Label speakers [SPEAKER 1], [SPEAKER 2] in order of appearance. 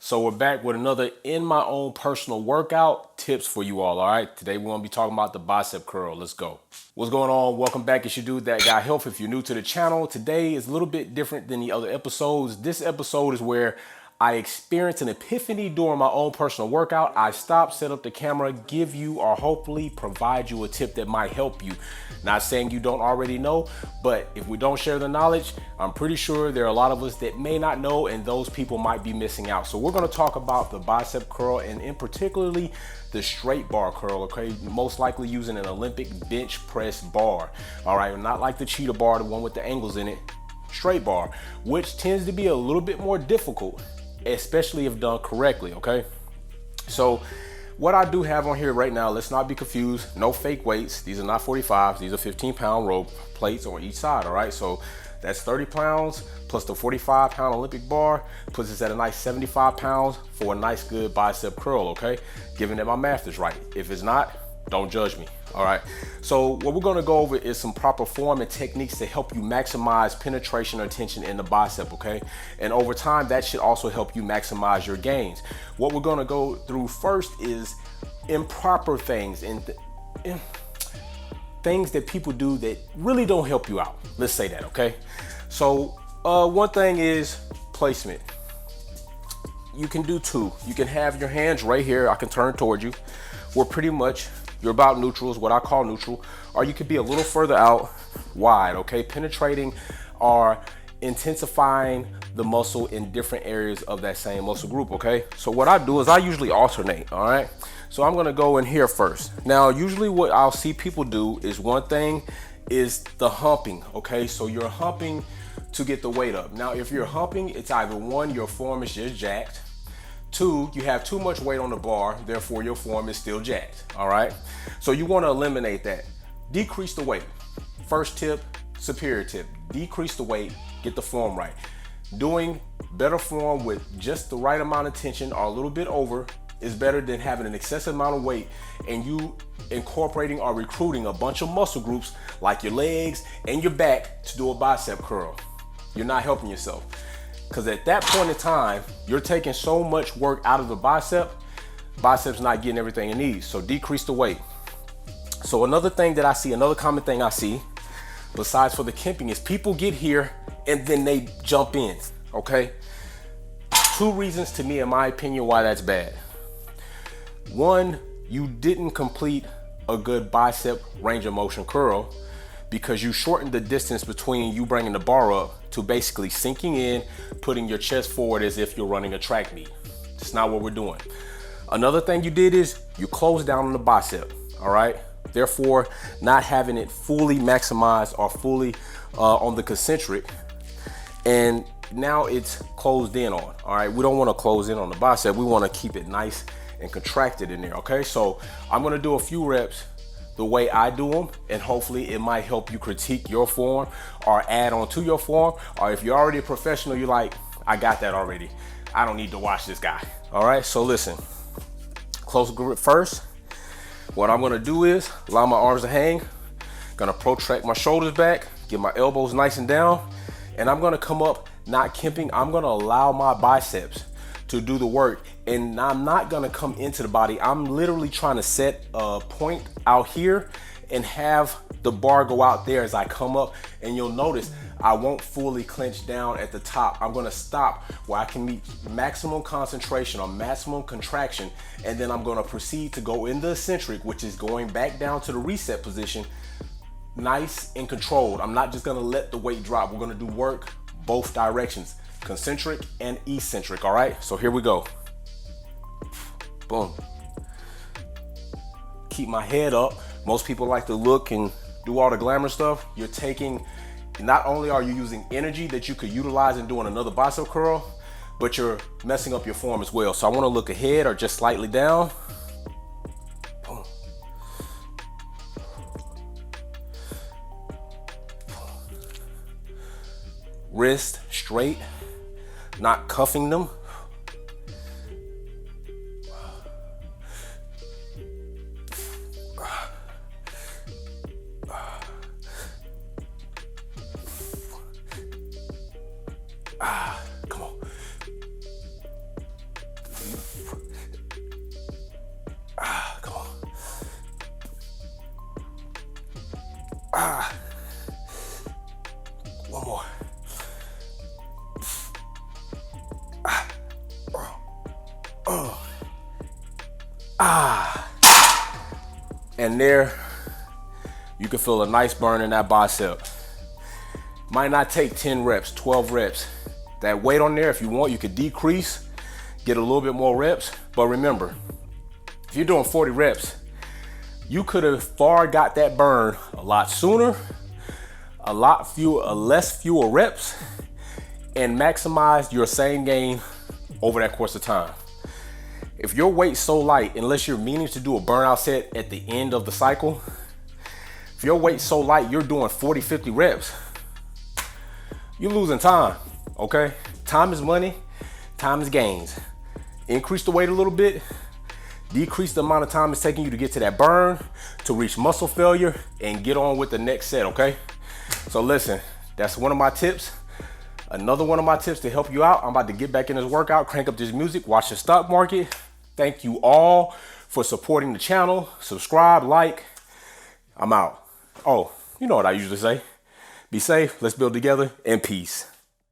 [SPEAKER 1] So we're back with another in my own personal workout tips for you all right? Today we're gonna be talking about the bicep curl. Let's go. What's going on? Welcome back. It's your dude, That Guy Health. If you're new to the channel, today is a little bit different than the other episodes. This episode is where I experienced an epiphany during my own personal workout. I stopped, set up the camera, give you or hopefully provide you a tip that might help you. Not saying you don't already know, but if we don't share the knowledge, I'm pretty sure there are a lot of us that may not know, and those people might be missing out. So we're gonna talk about the bicep curl and in particularly the straight bar curl, okay? Most likely using an Olympic bench press bar, all right? Not like the cheetah bar, the one with the angles in it, straight bar, which tends to be a little bit more difficult, especially if done correctly, okay? So what I do have on here right now, let's not be confused, no fake weights. These are not 45s, these are 15-pound rope plates on each side, all right? So that's 30 pounds plus the 45-pound Olympic bar, puts us at a nice 75 pounds for a nice good bicep curl, okay? Given that my math is right. If it's not, don't judge me, all right? So what we're gonna go over is some proper form and techniques to help you maximize penetration or tension in the bicep, okay? And over time, that should also help you maximize your gains. What we're gonna go through first is improper things and things that people do that really don't help you out. Let's say that, okay? So one thing is placement. You can do two. You can have your hands right here. I can turn towards you. We're pretty much, you're about neutral is what I call neutral, or you could be a little further out wide, okay? Penetrating or intensifying the muscle in different areas of that same muscle group, okay? So what I do is I usually alternate, all right? So I'm gonna go in here first. Now, usually what I'll see people do is one thing is the humping, okay? So you're humping to get the weight up. Now, if you're humping, it's either one, your form is just jacked, two, you have too much weight on the bar, therefore your form is still jacked, all right? So you wanna eliminate that. Decrease the weight. First tip, superior tip. Decrease the weight, get the form right. Doing better form with just the right amount of tension or a little bit over is better than having an excessive amount of weight and you incorporating or recruiting a bunch of muscle groups like your legs and your back to do a bicep curl. You're not helping yourself. Because at that point in time, you're taking so much work out of the bicep's not getting everything it needs. So decrease the weight. So another thing that I see, another common thing I see, besides for the kimping, is people get here and then they jump in, okay? Two reasons to me, in my opinion, why that's bad. One, you didn't complete a good bicep range of motion curl because you shortened the distance between you bringing the bar up to basically sinking in, putting your chest forward as if you're running a track meet. That's not what we're doing. Another thing you did is you closed down on the bicep, all right? Therefore, not having it fully maximized or fully on the concentric, and now it's closed in on, all right? We don't wanna close in on the bicep, we wanna keep it nice and contracted in there, okay? So I'm gonna do a few reps the way I do them, and hopefully it might help you critique your form or add on to your form, or if you're already a professional, you're like, I got that already. I don't need to watch this guy, all right? So listen, close grip first. What I'm gonna do is allow my arms to hang, gonna protract my shoulders back, get my elbows nice and down, and I'm gonna come up, not kimping, I'm gonna allow my biceps to do the work, and I'm not gonna come into the body. I'm literally trying to set a point out here and have the bar go out there as I come up, and you'll notice I won't fully clench down at the top. I'm gonna stop where I can meet maximum concentration or maximum contraction, and then I'm gonna proceed to go in the eccentric, which is going back down to the reset position, nice and controlled. I'm not just gonna let the weight drop. We're gonna do work both directions, concentric and eccentric, all right? So here we go. Boom. Keep my head up. Most people like to look and do all the glamour stuff. You're taking, not only are you using energy that you could utilize in doing another bicep curl, but you're messing up your form as well. So I wanna look ahead or just slightly down. Boom. Wrist straight, not cuffing them. Come on. Come on. One more. And there, you can feel a nice burn in that bicep. Might not take 10 reps, 12 reps. That weight on there, if you want, you could decrease, get a little bit more reps. But remember, if you're doing 40 reps, you could have far got that burn a lot sooner, less fewer reps, and maximize your same gain over that course of time. If your weight's so light, unless you're meaning to do a burnout set at the end of the cycle, if your weight's so light, you're doing 40, 50 reps, you're losing time, okay? Time is money, time is gains. Increase the weight a little bit, decrease the amount of time it's taking you to get to that burn, to reach muscle failure, and get on with the next set, okay? So listen, that's one of my tips. Another one of my tips to help you out. I'm about to get back in this workout, crank up this music, watch the stock market. Thank you all for supporting the channel. Subscribe, like. I'm out. Oh, you know what I usually say. Be safe, let's build together, and peace.